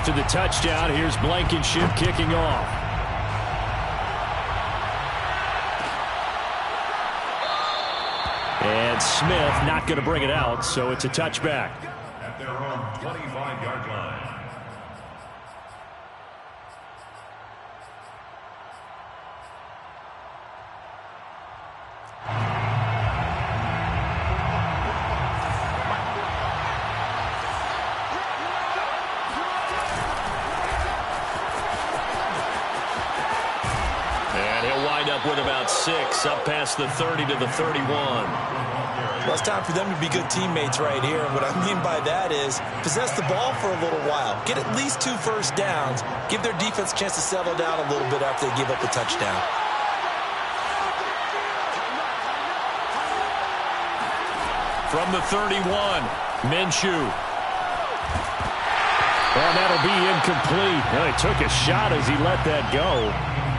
After the touchdown, here's Blankenship kicking off. And Smith not going to bring it out, so it's a touchback. At their own 25-yard line. With about 6, up past the 30 to the 31. Well, it's time for them to be good teammates right here. And what I mean by that is possess the ball for a little while. Get at least 2 first downs. Give their defense a chance to settle down a little bit after they give up the touchdown. From the 31, Minshew. Well, that'll be incomplete. Well, he took a shot as he let that go.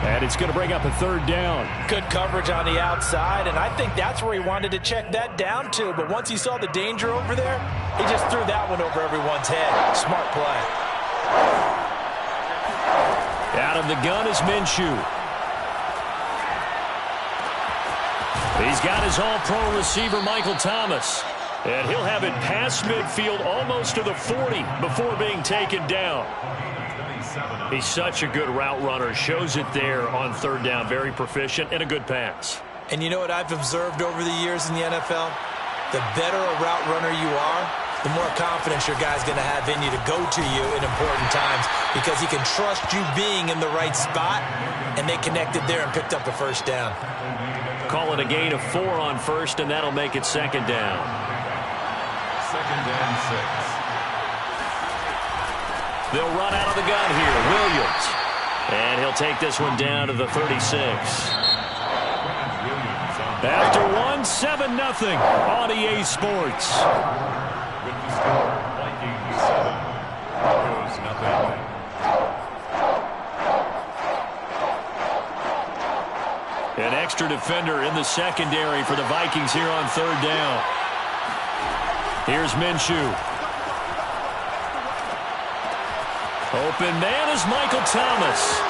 And it's going to bring up a 3rd down. Good coverage on the outside, and I think that's where he wanted to check that down to. But once he saw the danger over there, he just threw that one over everyone's head. Smart play. Out of the gun is Minshew. He's got his all-pro receiver, Michael Thomas. And he'll have it past midfield almost to the 40 before being taken down. He's such a good route runner. Shows it there on 3rd down. Very proficient and a good pass. And you know what I've observed over the years in the NFL? The better a route runner you are, the more confidence your guy's going to have in you to go to you in important times because he can trust you being in the right spot, and they connected there and picked up the 1st down. Call it a gain of 4 on 1st, and that'll make it 2nd down. 2nd and 6. They'll run out of the gun here. Williams. And he'll take this one down to the 36. After 1, 7-0 on EA Sports. With the score, Vikings 7, Broncos nothing. An extra defender in the secondary for the Vikings here on 3rd down. Here's Minshew. Open man is Michael Thomas.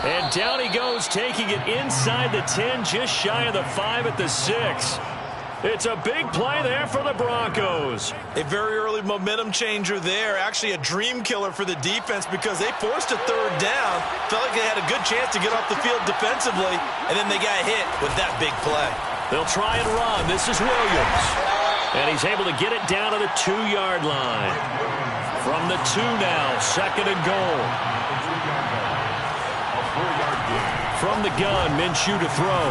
And down he goes, taking it inside the 10, just shy of the 5 at the 6. It's a big play there for the Broncos. A very early momentum changer there. Actually a dream killer for the defense because they forced a 3rd down. Felt like they had a good chance to get off the field defensively, and then they got hit with that big play. They'll try and run. This is Williams. And he's able to get it down to the 2-yard line. From the 2 now, 2nd and goal. From the gun, Minshew to throw.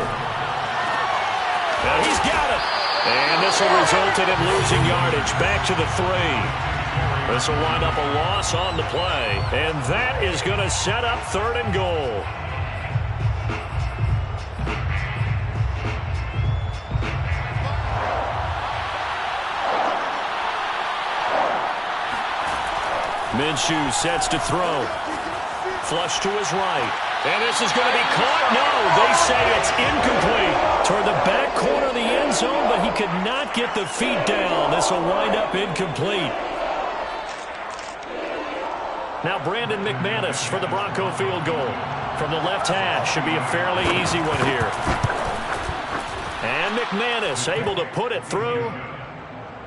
And he's got it. And this will result in him losing yardage back to the 3. This will wind up a loss on the play. And that is going to set up 3rd and goal. Minshew sets to throw. Flush to his right. And this is going to be caught. No, they say it's incomplete. Toward the back corner of the end zone, but he could not get the feet down. This will wind up incomplete. Now Brandon McManus for the Bronco field goal. From the left hash, should be a fairly easy one here. And McManus able to put it through.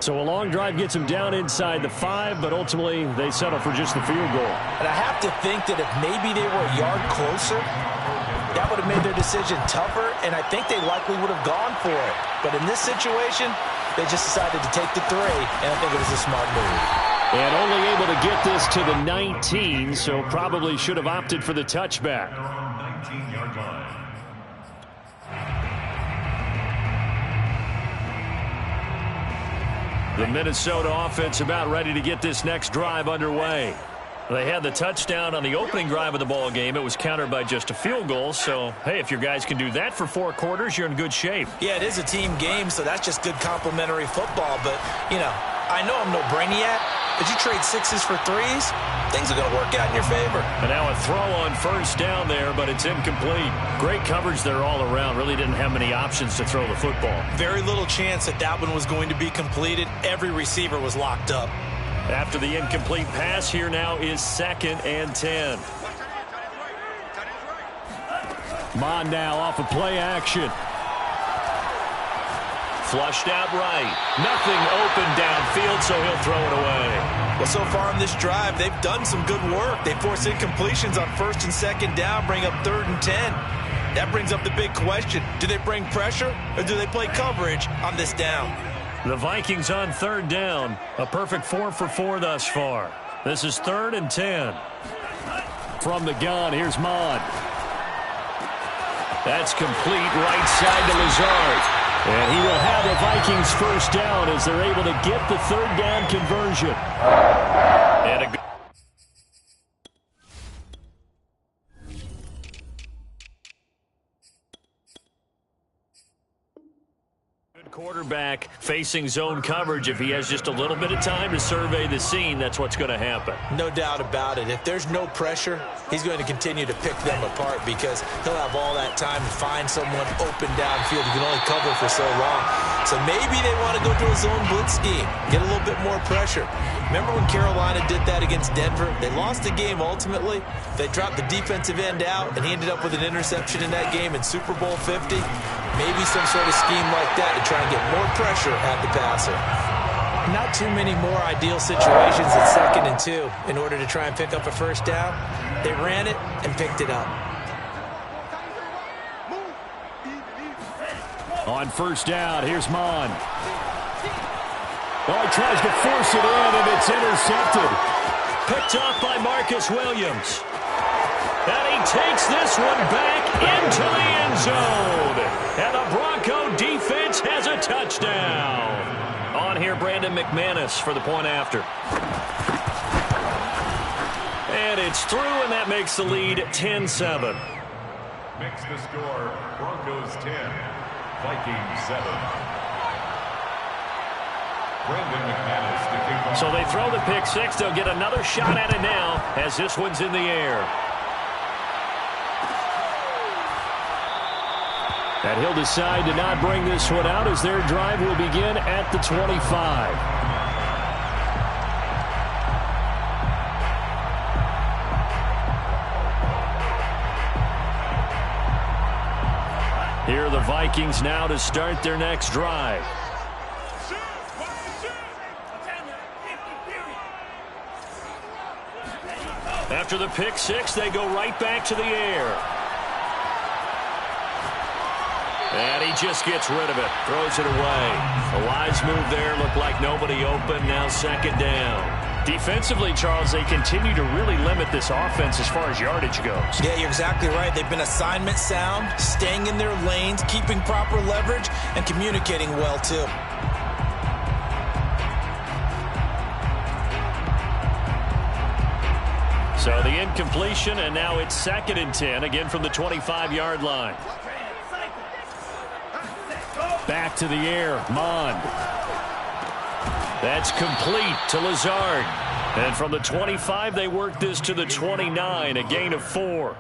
So a long drive gets him down inside the 5, but ultimately they settle for just the field goal. And I have to think that if maybe they were a yard closer, that would have made their decision tougher, and I think they likely would have gone for it. But in this situation, they just decided to take the 3, and I think it was a smart move. And only able to get this to the 19, so probably should have opted for the touchback. 19-yard line. The Minnesota offense about ready to get this next drive underway. They had the touchdown on the opening drive of the ball game. It was countered by just a field goal. So, hey, if your guys can do that for 4 quarters, you're in good shape. Yeah, it is a team game, so that's just good complimentary football. But, you know, I know I'm no brainiac, but you trade 6s for 3s, things are going to work out in your favor. And now a throw on 1st down there, but it's incomplete. Great coverage there all around. Really didn't have many options to throw the football. Very little chance that that one was going to be completed. Every receiver was locked up. After the incomplete pass, here now is 2nd and 10. Mond now off of play action. Flushed out right. Nothing open downfield, so he'll throw it away. Well, so far in this drive, they've done some good work. They force incompletions on 1st and 2nd down, bring up 3rd and 10. That brings up the big question. Do they bring pressure or do they play coverage on this down? The Vikings on 3rd down. A perfect 4 for 4 thus far. This is 3rd and 10. From the gun, here's Mond. That's complete right side to Lazard. And he will have the Vikings first down as they're able to get the 3rd down conversion. And a good quarterback facing zone coverage. If he has just a little bit of time to survey the scene, that's what's going to happen. No doubt about it. If there's no pressure, he's going to continue to pick them apart because he'll have all that time to find someone open downfield. You can only cover for so long. So maybe they want to go to a zone blitz scheme, get a little bit more pressure. Remember when Carolina did that against Denver? They lost the game ultimately. They dropped the defensive end out, and he ended up with an interception in that game in Super Bowl 50. Maybe some sort of scheme like that to try and get more pressure at the passer. Not too many more ideal situations at 2nd and 2 in order to try and pick up a first down. They ran it and picked it up. On 1st down, here's Mond. Oh, he tries to force it in, and it's intercepted. Picked off by Marcus Williams. And he takes this one back into the end zone. And the Bronco defense has a touchdown. On here, Brandon McManus for the point after. And it's through, and that makes the lead 10-7. Makes the score Broncos 10, Vikings 7. Brandon McManus to kick off. So they throw the pick six. They'll get another shot at it now as this one's in the air. And he'll decide to not bring this one out as their drive will begin at the 25. Here are the Vikings now to start their next drive. After the pick six, they go right back to the air. And he just gets rid of it, throws it away. A wise move there, looked like nobody open, now 2nd down. Defensively, Charles, they continue to really limit this offense as far as yardage goes. Yeah, you're exactly right. They've been assignment sound, staying in their lanes, keeping proper leverage, and communicating well, too. So the incompletion, and now it's 2nd and 10, again from the 25-yard line. Back to the air, Mond. That's complete to Lazard. And from the 25, they work this to the 29, a gain of 4.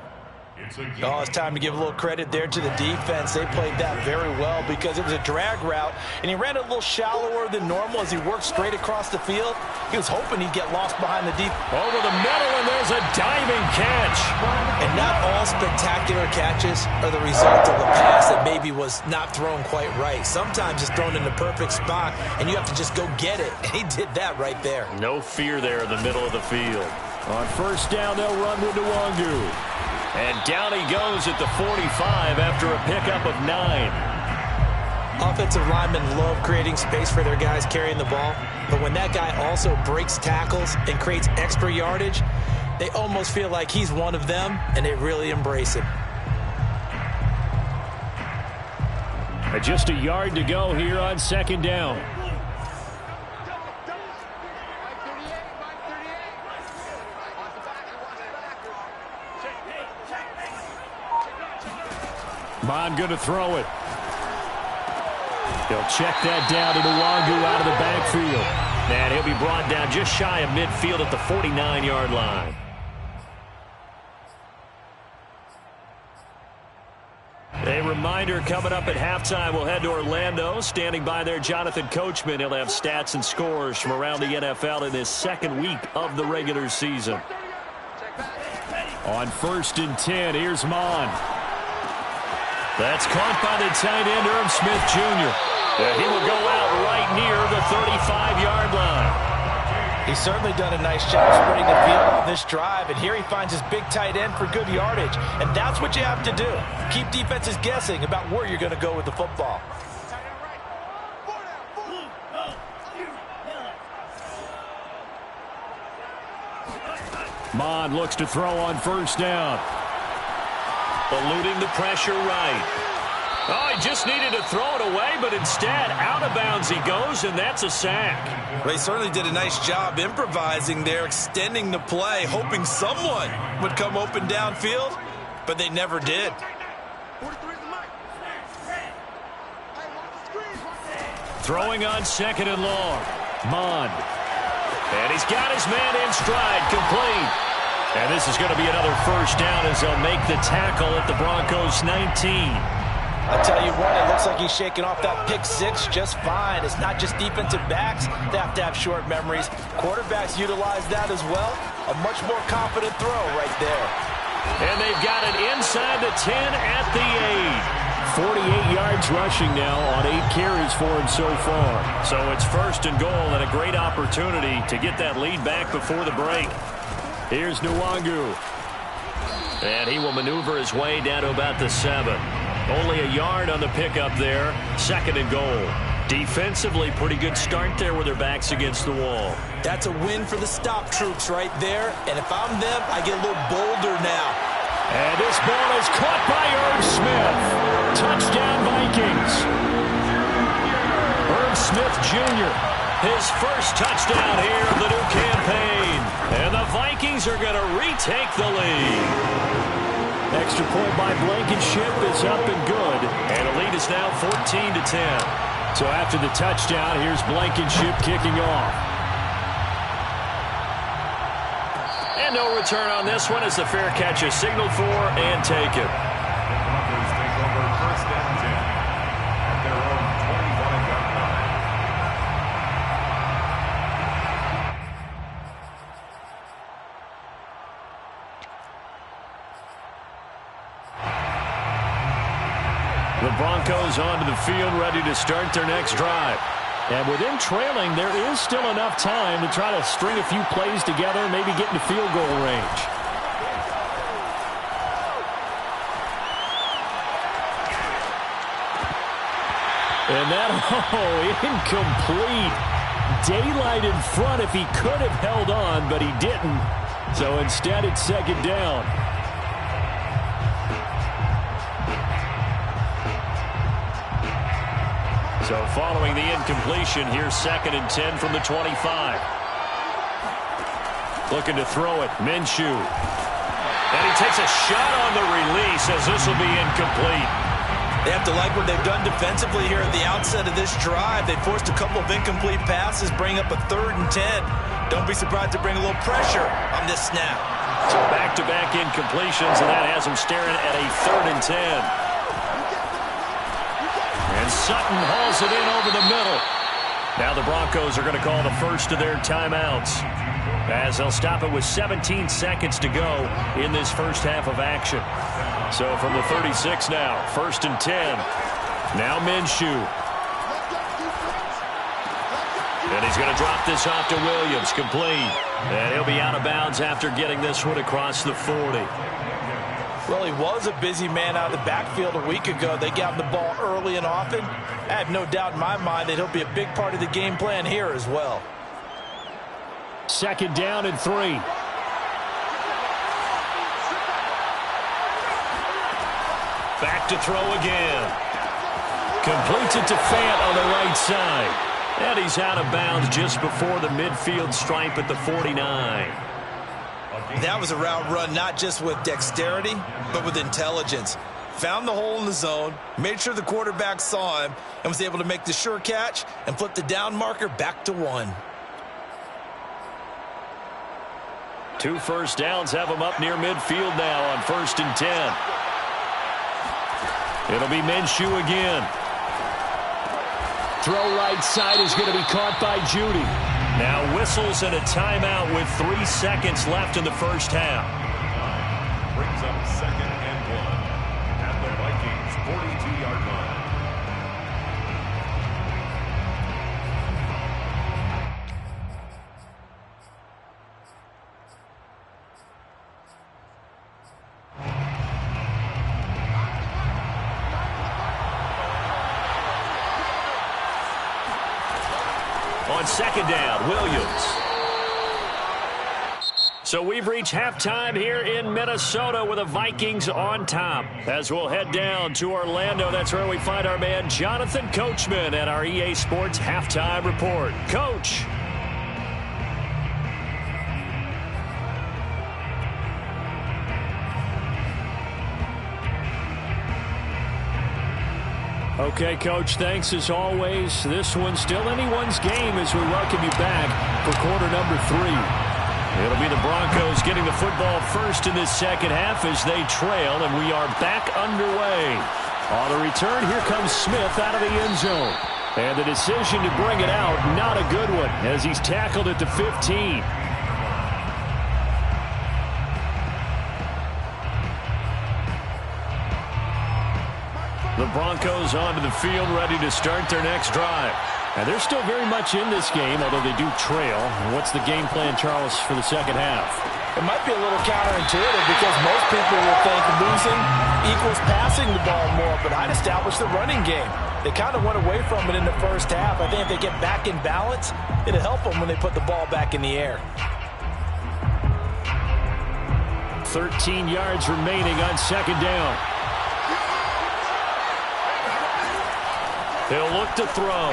Oh, it's time to give a little credit there to the defense. They played that very well because it was a drag route, and he ran it a little shallower than normal as he worked straight across the field. He was hoping he'd get lost behind the deep. Over the middle, and there's a diving catch. And not all spectacular catches are the result of a pass that maybe was not thrown quite right. Sometimes it's thrown in the perfect spot, and you have to just go get it. And he did that right there. No fear there in the middle of the field. On 1st down, they'll run with Nwangu. And down he goes at the 45 after a pickup of 9. Offensive linemen love creating space for their guys carrying the ball. But when that guy also breaks tackles and creates extra yardage, they almost feel like he's one of them, and they really embrace him. Just a yard to go here on 2nd down. Mond going to throw it. He'll check that down to Nwangu out of the backfield. And he'll be brought down just shy of midfield at the 49-yard line. They reminder, coming up at halftime, we'll head to Orlando. Standing by there, Jonathan Coachman. He'll have stats and scores from around the NFL in this second week of the regular season. On 1st and 10, here's Mon. That's caught by the tight end, Irv Smith Jr. And he will go out right near the 35-yard line. He's certainly done a nice job spreading the field on this drive, and here he finds his big tight end for good yardage. And that's what you have to do. Keep defenses guessing about where you're going to go with the football. Mon looks to throw on 1st down. Eluding the pressure right. Oh, he just needed to throw it away, but instead, out of bounds he goes, and that's a sack. Well, he certainly did a nice job improvising there, extending the play, hoping someone would come open downfield, but they never did. Throwing on 2nd and long. Mon. And he's got his man in stride, complete. And this is going to be another 1st down as they'll make the tackle at the Broncos' 19. I'll tell you what, it looks like he's shaking off that pick 6 just fine. It's not just defensive backs that have to have short memories. Quarterbacks utilize that as well. A much more confident throw right there. And they've got it inside the 10 at the 8. 48 yards rushing now on 8 carries for him so far. So it's 1st and goal and a great opportunity to get that lead back before the break. Here's Nwangu. And he will maneuver his way down to about the 7. Only a yard on the pickup there. 2nd and goal. Defensively, pretty good start there with their backs against the wall. That's a win for the stop troops right there. And if I'm them, I get a little bolder now. And this ball is caught by Irv Smith. Touchdown, Vikings. Irv Smith Jr., his first touchdown here of the new campaign. And the Vikings are going to retake the lead. Extra point by Blankenship is up and good. And the lead is now 14-10. So after the touchdown, here's Blankenship kicking off. And no return on this one as the fair catch is signaled for and taken. Broncos take over 1st and 10 at their own 25-yard line. The Broncos onto the field, ready to start their next drive. And with them trailing, there is still enough time to try to string a few plays together and maybe get into field goal range. And that, incomplete. Daylight in front if he could have held on, but he didn't. So instead, it's 2nd down. So following the incompletion, here's 2nd and 10 from the 25. Looking to throw it, Minshew. And he takes a shot on the release as this will be incomplete. They have to like what they've done defensively here at the outset of this drive. They forced a couple of incomplete passes, bring up a 3rd and 10. Don't be surprised to bring a little pressure on this snap. So back-to-back incompletions, and that has them staring at a 3rd and 10. And Sutton hauls it in over the middle. Now the Broncos are going to call the first of their timeouts as they'll stop it with 17 seconds to go in this first half of action. So from the 36 now, 1st and 10. Now Minshew. And he's going to drop this off to Williams, complete. And he'll be out of bounds after getting this one across the 40. Well, he was a busy man out of the backfield a week ago. They got him the ball early and often. I have no doubt in my mind that he'll be a big part of the game plan here as well. 2nd down and 3. Back to throw again. Completes it to Fant on the right side. And he's out of bounds just before the midfield stripe at the 49. That was a route run not just with dexterity, but with intelligence. Found the hole in the zone, made sure the quarterback saw him, and was able to make the sure catch and flip the down marker back to 1. 2 first downs have him up near midfield now on 1st and 10. It'll be Minshew again. Throw right side is going to be caught by Judy. Now whistles and a timeout with 3 seconds left in the first half. Brings up 2nd and 1 at the Vikings 42-yard line. On 2nd down, Williams. So we've reached halftime here in Minnesota with the Vikings on top. As we'll head down to Orlando, that's where we find our man Jonathan Coachman at our EA Sports Halftime Report. Coach. Okay, Coach, thanks as always. This one's still anyone's game as we welcome you back for quarter number 3. It'll be the Broncos getting the football first in this second half as they trail, and we are back underway. On the return, here comes Smith out of the end zone. And the decision to bring it out, not a good one, as he's tackled at the 15. The Broncos onto the field, ready to start their next drive. And they're still very much in this game, although they do trail. What's the game plan, Charles, for the second half? It might be a little counterintuitive because most people will think losing equals passing the ball more, but I'd establish the running game. They kind of went away from it in the first half. I think if they get back in balance, it'll help them when they put the ball back in the air. 13 yards remaining on 2nd down. He'll look to throw.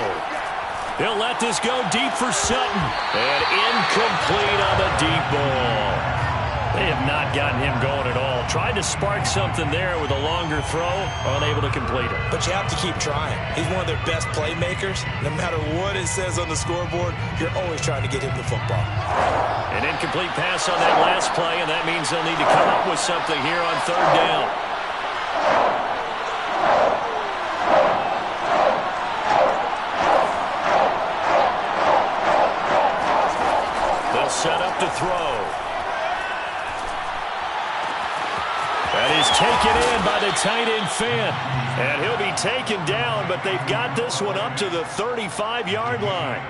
He'll let this go deep for Sutton. And incomplete on the deep ball. They have not gotten him going at all. Tried to spark something there with a longer throw. Unable to complete it. But you have to keep trying. He's one of their best playmakers. No matter what it says on the scoreboard, you're always trying to get him the football. An incomplete pass on that last play, and that means they'll need to come up with something here on 3rd down. Set up to throw. That is taken in by the tight end Fant. And he'll be taken down, but they've got this one up to the 35-yard line.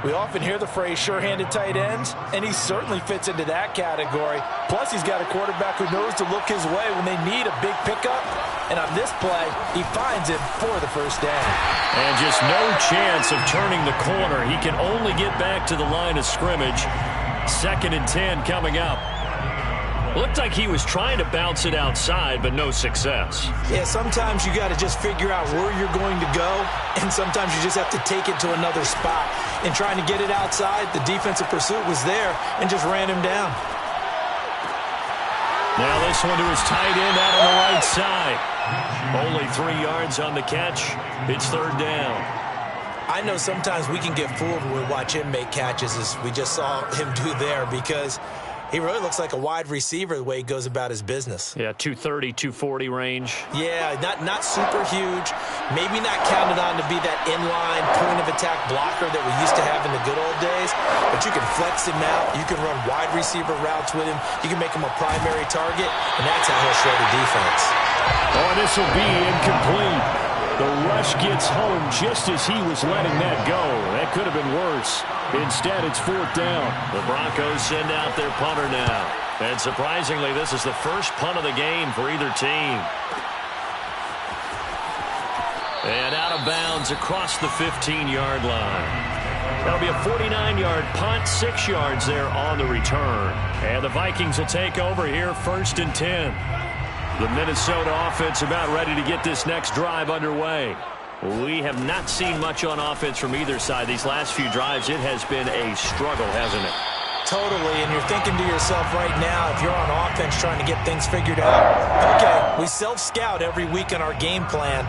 We often hear the phrase sure-handed tight ends, and he certainly fits into that category. Plus, he's got a quarterback who knows to look his way when they need a big pickup. And on this play, he finds it for the first down. And just no chance of turning the corner. He can only get back to the line of scrimmage. 2nd and 10 coming up. Looked like he was trying to bounce it outside, but no success. Yeah, sometimes you got to just figure out where you're going to go, and sometimes you just have to take it to another spot. And trying to get it outside, the defensive pursuit was there and just ran him down. Now this one to his tight end out on the right side. Only 3 yards on the catch. It's 3rd down. I know sometimes we can get fooled when we watch him make catches, as we just saw him do there, because he really looks like a wide receiver the way he goes about his business. Yeah, 230, 240 range. Yeah, not super huge. Maybe not counted on to be that inline point-of-attack blocker that we used to have in the good old days. But you can flex him out. You can run wide receiver routes with him. You can make him a primary target, and that's how he'll show the defense. Oh, this will be incomplete. The rush gets home just as he was letting that go. That could have been worse. Instead, it's 4th down. The Broncos send out their punter now. And surprisingly, this is the first punt of the game for either team. And out of bounds across the 15-yard line. That'll be a 49-yard punt, 6 yards there on the return. And the Vikings will take over here 1st and 10. The Minnesota offense about ready to get this next drive underway. We have not seen much on offense from either side. These last few drives, it has been a struggle, hasn't it? Totally, and you're thinking to yourself right now, if you're on offense trying to get things figured out, okay, we self-scout every week in our game plan.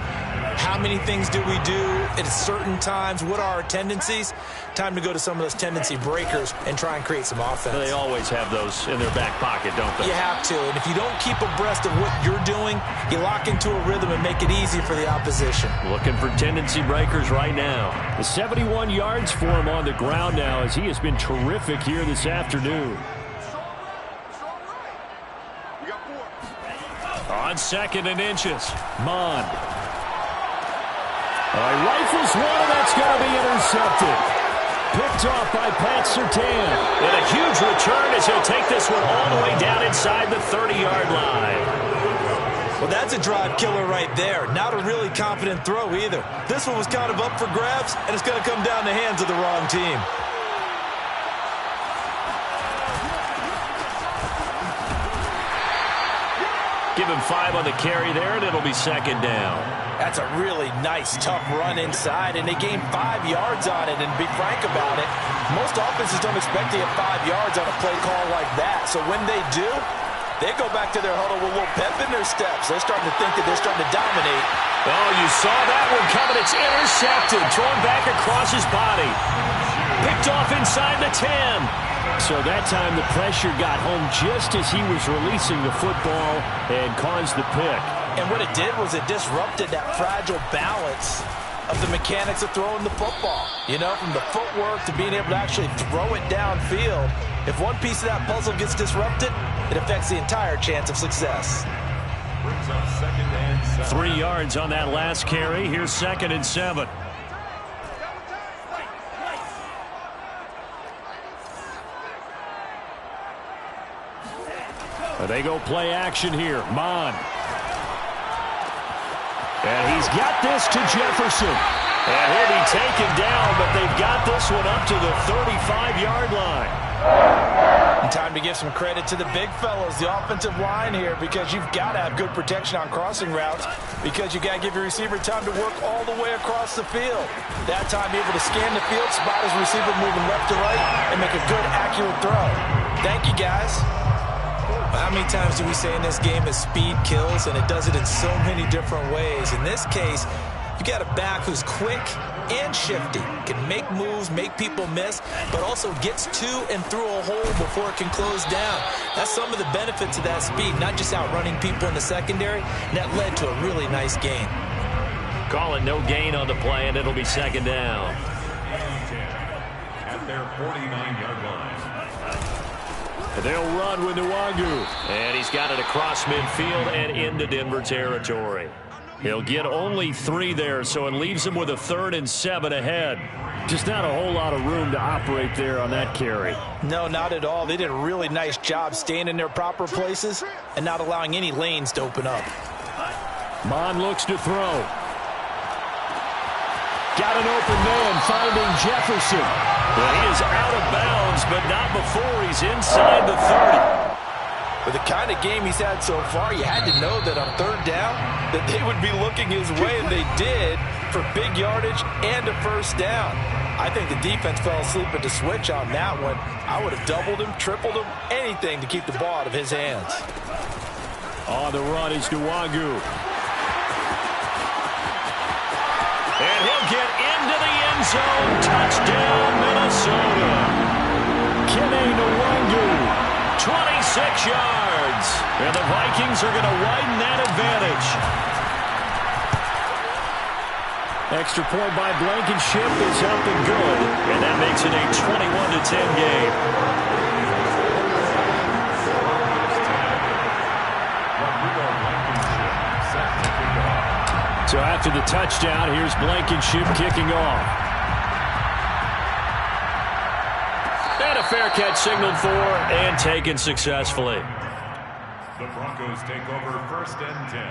How many things do we do at certain times? What are our tendencies? Time to go to some of those tendency breakers and try and create some offense. They always have those in their back pocket, don't they? You have to. And if you don't keep abreast of what you're doing, you lock into a rhythm and make it easy for the opposition. Looking for tendency breakers right now. The 71 yards for him on the ground now as he has been terrific here this afternoon. On 2nd and inches, Mond. Rifles one, and that's going to be intercepted. Picked off by Pat Surtain. And a huge return as he'll take this one all the way down inside the 30-yard line. Well, that's a drive killer right there. Not a really confident throw either. This one was kind of up for grabs, and it's going to come down the hands of the wrong team. Give him 5 on the carry there, and it'll be 2nd down. That's a really nice, tough run inside, and they gained 5 yards on it. And to be frank about it, most offenses don't expect to get 5 yards on a play call like that. So when they do, they go back to their huddle with a little pep in their steps. They're starting to think that they're starting to dominate. Oh, you saw that one coming. It's intercepted. Thrown back across his body. Picked off inside the 10. So that time the pressure got home just as he was releasing the football and caused the pick. And what it did was it disrupted that fragile balance of the mechanics of throwing the football. You know, from the footwork to being able to actually throw it downfield. If one piece of that puzzle gets disrupted, it affects the entire chance of success. 3 yards on that last carry. Here's 2nd and 7. They go play action here. Mond. And he's got this to Jefferson. And he'll be taken down, but they've got this one up to the 35-yard line. And time to give some credit to the big fellows, the offensive line here, because you've got to have good protection on crossing routes, because you got to give your receiver time to work all the way across the field. That time, be able to scan the field, spot his receiver moving left to right, and make a good, accurate throw. Thank you, guys. How many times do we say in this game that speed kills, and it does it in so many different ways? In this case, you got a back who's quick and shifty, can make moves, make people miss, but also gets to and through a hole before it can close down. That's some of the benefits of that speed, not just outrunning people in the secondary, and that led to a really nice gain. Call it no gain on the play, and it'll be 2nd down. At their 49-yard line. They'll run with Nwangu. And he's got it across midfield and into Denver territory. He'll get only 3 there, so it leaves him with a 3rd and 7 ahead. Just not a whole lot of room to operate there on that carry. No, not at all. They did a really nice job staying in their proper places and not allowing any lanes to open up. Mond looks to throw. Got an open man finding Jefferson. Well, he is out of bounds, but not before he's inside the 30. With the kind of game he's had so far, you had to know that on 3rd down that they would be looking his way, and they did, for big yardage and a 1st down. I think the defense fell asleep at the switch on that one. I would have doubled him, tripled him, anything to keep the ball out of his hands. On the run is Nwangu. And he'll get into the end zone. Touchdown, Minnesota. Kene Nwangu, 26 yards. And the Vikings are going to widen that advantage. Extra point by Blankenship is up and good. And that makes it a 21-10 game. So after the touchdown, here's Blankenship kicking off. And a fair catch signaled for and taken successfully. The Broncos take over 1st and 10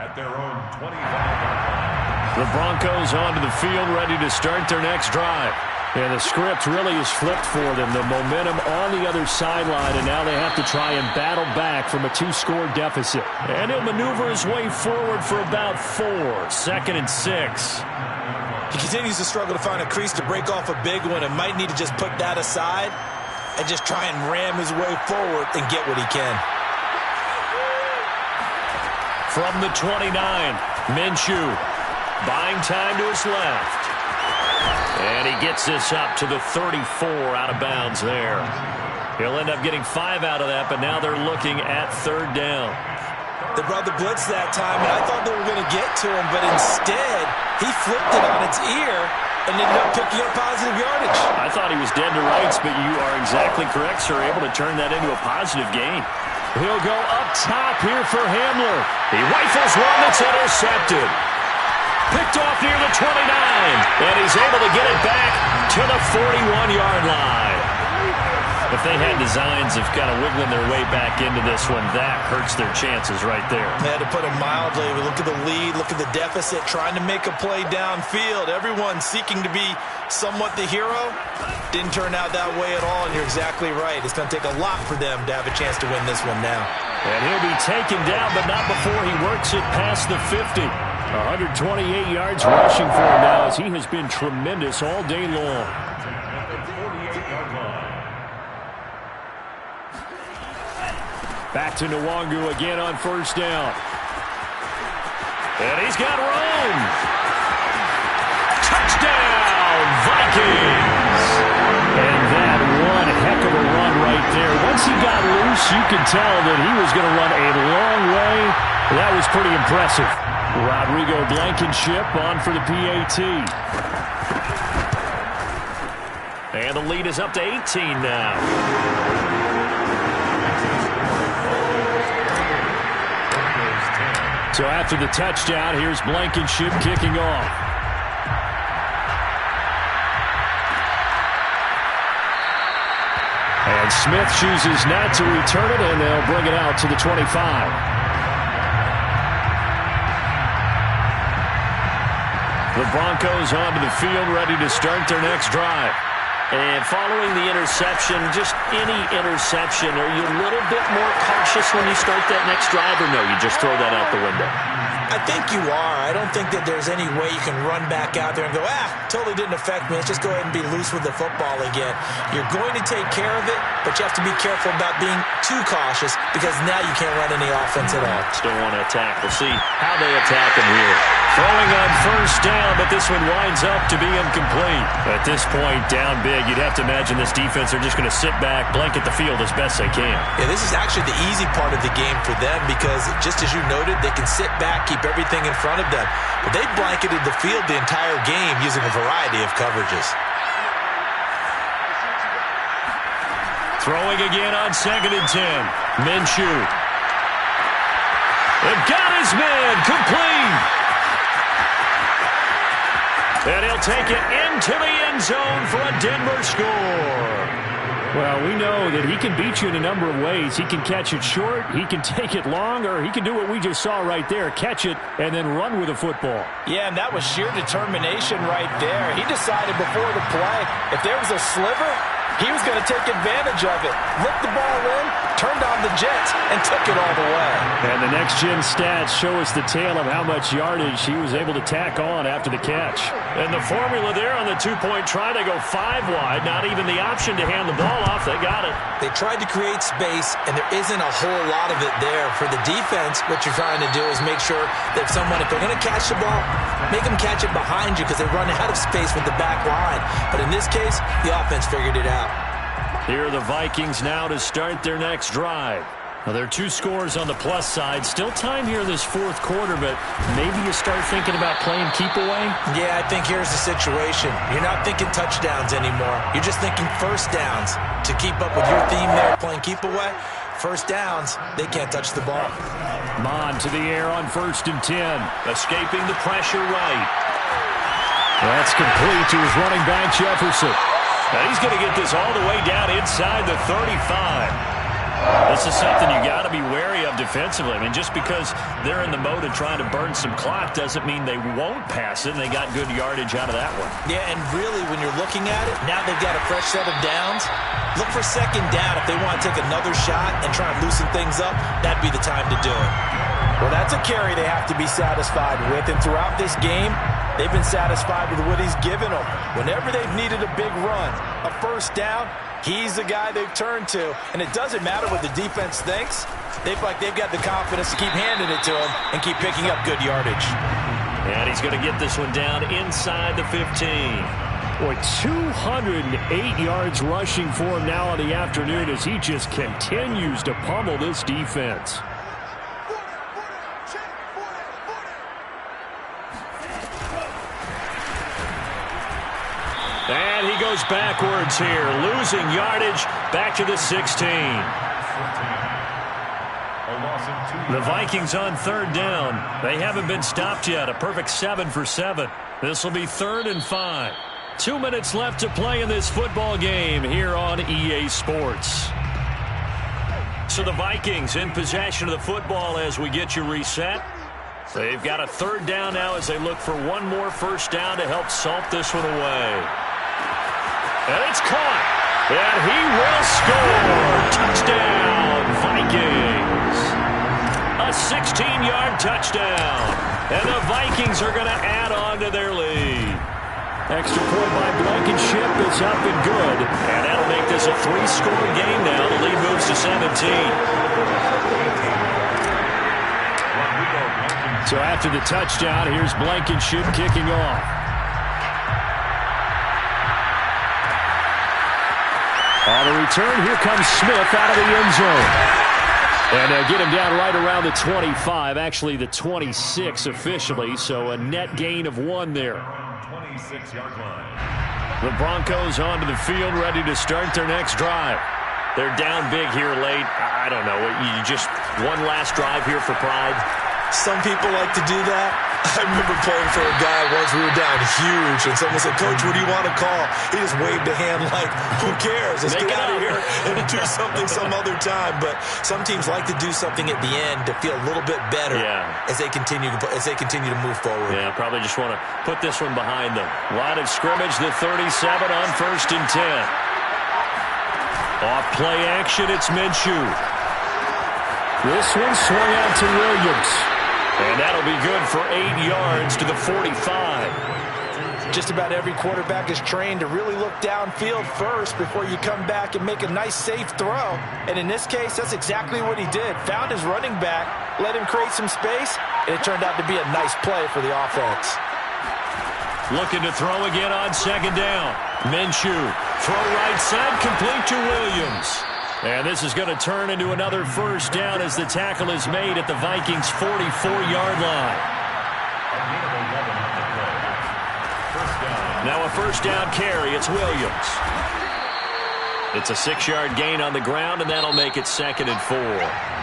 at their own 25-yard line. The Broncos onto the field, ready to start their next drive. And the script really is flipped for them. The momentum on the other sideline, and now they have to try and battle back from a 2-score deficit. And he'll maneuver his way forward for about 4. 2nd and 6. He continues to struggle to find a crease to break off a big one and might need to just put that aside and just try and ram his way forward and get what he can. From the 29, Minshew buying time to his left. And he gets this up to the 34 out of bounds there. He'll end up getting 5 out of that, but now they're looking at 3rd down. They brought the blitz that time, and I thought they were going to get to him, but instead, he flipped it on its ear and ended up picking up positive yardage. I thought he was dead to rights, but you are exactly correct, sir. Able to turn that into a positive gain. He'll go up top here for Hamler. He rifles one that's intercepted. Picked off near the 29, and he's able to get it back to the 41-yard line. If they had designs of kind of wiggling their way back into this one, that hurts their chances right there. They had to put it mildly. Look at the lead, look at the deficit, trying to make a play downfield. Everyone seeking to be somewhat the hero. Didn't turn out that way at all, and you're exactly right. It's going to take a lot for them to have a chance to win this one now. And he'll be taken down, but not before he works it past the 50. 128 yards rushing for him now, as he has been tremendous all day long. Back to Nwangu again on 1st down. And he's got room. Touchdown, Vikings! And that one heck of a run right there. Once he got loose, you could tell that he was going to run a long way. That was pretty impressive. Rodrigo Blankenship on for the PAT. And the lead is up to 18 now. So after the touchdown, here's Blankenship kicking off. And Smith chooses not to return it, and they'll bring it out to the 25. The Broncos onto the field, ready to start their next drive. And following the interception, just any interception, are you a little bit more cautious when you start that next drive, or no, you just throw that out the window? I think you are. I don't think that there's any way you can run back out there and go, totally didn't affect me. Let's just go ahead and be loose with the football again. You're going to take care of it, but you have to be careful about being too cautious, because now you can't run any offense at all. Still want to attack. We'll see how they attack him here. Throwing on 1st down, but this one winds up to be incomplete. At this point, down big, you'd have to imagine this defense are just going to sit back, blanket the field as best they can. Yeah, this is actually the easy part of the game for them, because just as you noted, they can sit back, keep everything in front of them. But they've blanketed the field the entire game using a variety of coverages. Throwing again on 2nd and 10. Minshew. They've got his man complete. And he'll take it into the end zone for a Denver score. Well, we know that he can beat you in a number of ways. He can catch it short, he can take it long, or he can do what we just saw right there, catch it and then run with the football. Yeah, and that was sheer determination right there. He decided before the play, if there was a sliver, he was going to take advantage of it. Looked the ball in, turned on the jets, and took it all the way. And the next-gen stats show us the tale of how much yardage he was able to tack on after the catch. And the formula there on the two-point try to go 5 wide, not even the option to hand the ball off. They got it. They tried to create space, and there isn't a whole lot of it there. For the defense, what you're trying to do is make sure that someone, if they're going to catch the ball, make them catch it behind you, because they run out of space with the back line. But in this case, the offense figured it out. Here are the Vikings now to start their next drive. Well, there are 2 scores on the plus side. Still time here in this 4th quarter, but maybe you start thinking about playing keep away? Yeah, I think here's the situation. You're not thinking touchdowns anymore. You're just thinking 1st downs. To keep up with your theme there, playing keep away, 1st downs, they can't touch the ball. Mond to the air on 1st and 10. Escaping the pressure right. That's complete to his running back, Jefferson. Now he's going to get this all the way down inside the 35. This is something you got to be wary of defensively. I mean, just because they're in the mode of trying to burn some clock doesn't mean they won't pass it, and they got good yardage out of that one. Yeah, and really, when you're looking at it, now they've got a fresh set of downs. Look for 2nd down. If they want to take another shot and try and loosen things up, that'd be the time to do it. Well, that's a carry they have to be satisfied with, and throughout this game, they've been satisfied with what he's given them. Whenever they've needed a big run, a 1st down, He's the guy they've turned to, and it doesn't matter what the defense thinks. They feel like they've got the confidence to keep handing it to him and keep picking up good yardage. And he's going to get this one down inside the 15. Boy, 208 yards rushing for him now in the afternoon as he just continues to pummel this defense. And he goes backwards here, losing yardage back to the 16. The Vikings on third down. They haven't been stopped yet. A perfect 7 for 7. This will be 3rd and 5. 2 minutes left to play in this football game here on EA Sports. So the Vikings in possession of the football as we get you reset. They've got a 3rd down now as they look for one more first down to help salt this one away. And it's caught. And he will score. Touchdown, Vikings. A 16-yard touchdown. And the Vikings are going to add on to their lead. Extra point by Blankenship is up and good. And that'll make this a 3-score game now. The lead moves to 17. So after the touchdown, here's Blankenship kicking off. On the return, here comes Smith out of the end zone. And they'll get him down right around the 25, actually the 26 officially, so a net gain of 1 there. 26-yard line. The Broncos onto the field, ready to start their next drive. They're down big here late. I don't know. You just one last drive here for pride. Some people like to do that. I remember playing for a guy once. We were down huge, and someone said, "Coach, what do you want to call?" He just waved a hand like, "Who cares? Let's get out of here and do something some other time." But some teams like to do something at the end to feel a little bit better as they continue to move forward. Yeah, probably just want to put this one behind them. Line of scrimmage, the 37 on 1st and 10. Off play action, it's Minshew. This one swung out to Williams. And that'll be good for 8 yards to the 45. Just about every quarterback is trained to really look downfield first before you come back and make a nice, safe throw. And in this case, that's exactly what he did. Found his running back, let him create some space, and it turned out to be a nice play for the offense. Looking to throw again on 2nd down. Minshew, throw right side, complete to Williams. And this is going to turn into another first down as the tackle is made at the Vikings' 44-yard line. Now a first down carry. It's Williams. It's a 6-yard gain on the ground, and that'll make it 2nd and 4.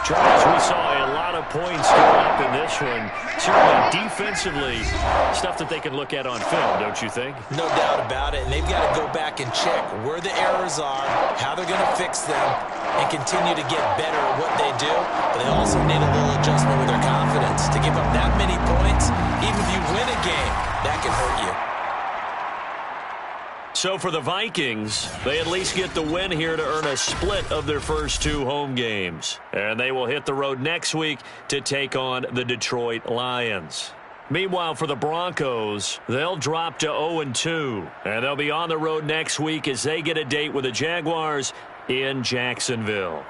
Charles, we saw a lot of points go up in this one. Certainly defensively, stuff that they can look at on film, don't you think? No doubt about it, and they've got to go back and check where the errors are, how they're going to fix them, and continue to get better at what they do. But they also need a little adjustment with their confidence. To give up that many points, even if you win a game, that can hurt you. So for the Vikings, they at least get the win here to earn a split of their first 2 home games. And they will hit the road next week to take on the Detroit Lions. Meanwhile, for the Broncos, they'll drop to 0-2. And they'll be on the road next week as they get a date with the Jaguars in Jacksonville.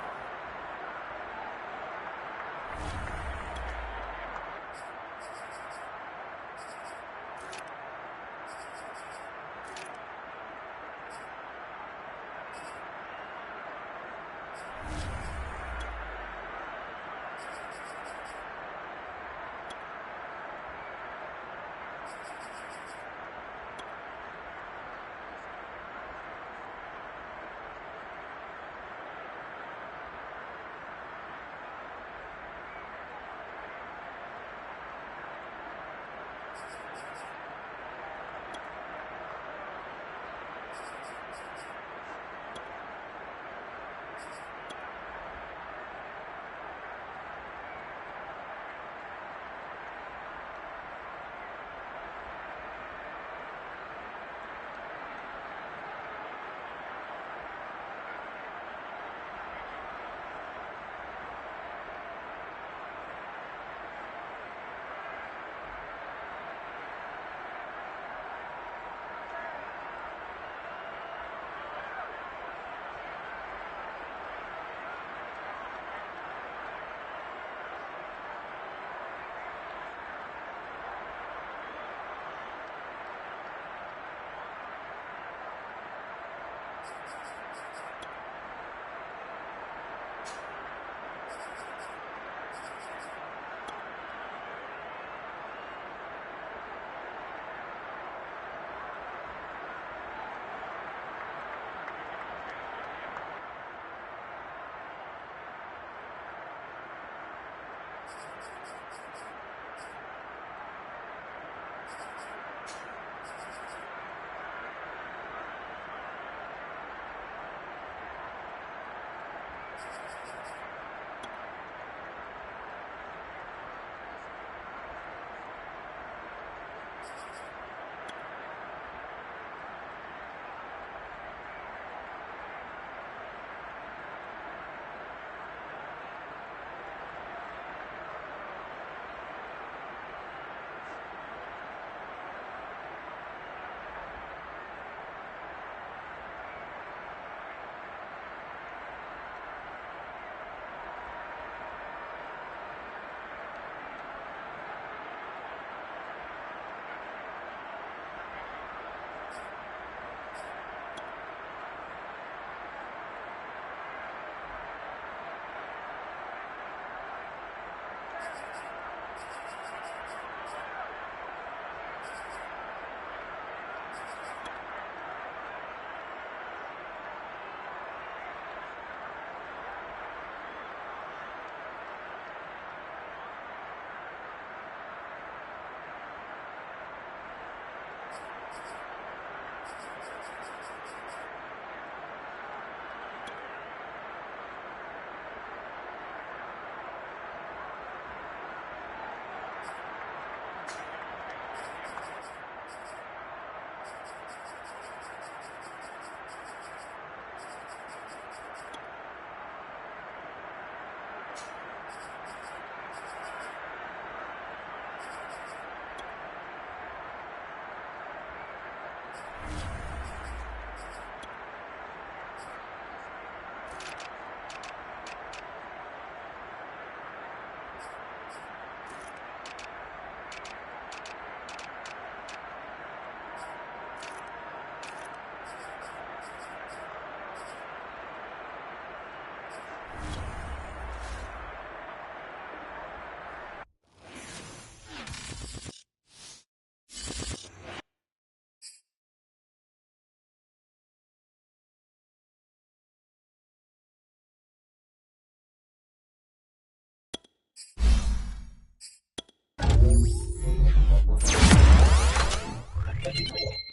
Thank you.